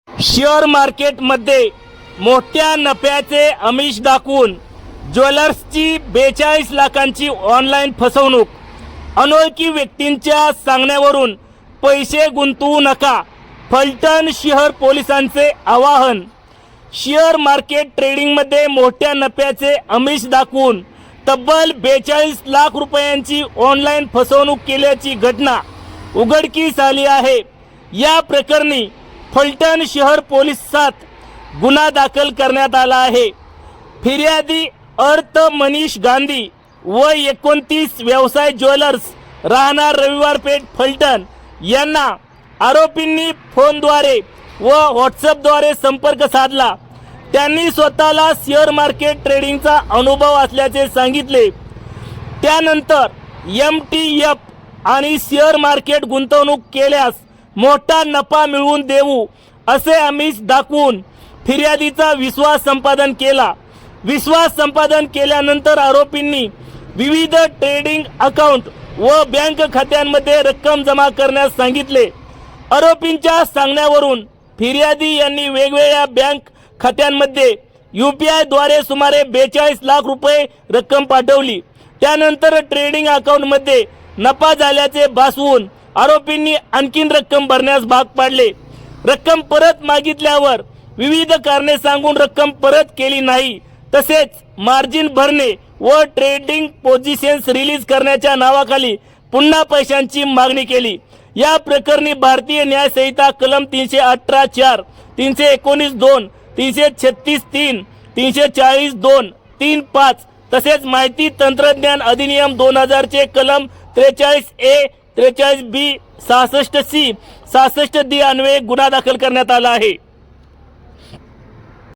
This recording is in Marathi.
शेअर मार्केटमध्ये मोठ्या नफ्याचे आमिष दाखवून ज्वेलर्सची 42 लाखांची ऑनलाईन फसवणूक। अनोळखी व्यक्तींच्या सांगण्यावरून पैसे गुंतवू नका, फलटण शहर पोलिसांचे आवाहन। शेअर मार्केट ट्रेडिंगमध्ये मोठ्या नफ्याचे आमिष दाखवून तब्बल 42 लाख रुपयांची ऑनलाईन फसवणूक केल्याची घटना उघडकीस आली आहे। या प्रकरणी फलटण शहर पोलिसात गुन्हा दाखल करण्यात आला आहे। फिर्यादी अर्थ मनीष गांधी वय 29, व्यवसाय ज्वेलर्स, राहणार रविवार पेठ फलटण यांना आरोपींनी फोनद्वारे व व्हॉट्सअपद्वारे संपर्क साधला। त्यांनी स्वतःला शेअर मार्केट ट्रेडिंगचा अनुभव असल्याचे सांगितले। त्यानंतर MTF आणि शेअर मार्केट गुंतवणूक केल्यास मोठा नफा मिळवून देऊ असे आमिष दाखवून फिर्यादीचा विश्वास संपादन केला। विश्वास संपादन केल्यानंतर आरोपींनी विविध ट्रेडिंग अकाउंट व बँक खात्यांमध्ये रक्कम जमा करण्यास सांगितले। आरोपींच्या सांगण्यावरून फिर्यादी यांनी वेगवेगळ्या बँक खात्यांमध्ये UPI द्वारे सुमारे 42 लाख रुपये रक्कम पाठवली। त्यानंतर ट्रेडिंग अकाउंटमध्ये नफा झाल्याचे भासवून आरोपींनी आणखीन रक्कम भरण्यास भाग पाडले। रक्कम परत मागितल्यावर विविध कारणे सांगून रक्कम परत केली नाही, तसेच मार्जिन भरणे व ट्रेडिंग पोझिशन्स रिलीज करण्याच्या नावाखाली पुन्हा पैशांची मागणी केली। या प्रकरणी भारतीय न्याय संहिता कलम 318(4), 319(2), 336(3), 340(2), 3(5) तसेच माहिती तंत्रज्ञान अधिनियम 2000 चे कलम 43A, 43B, 66C, 66D अन्वये गुन्हा दाखल करण्यात आला आहे।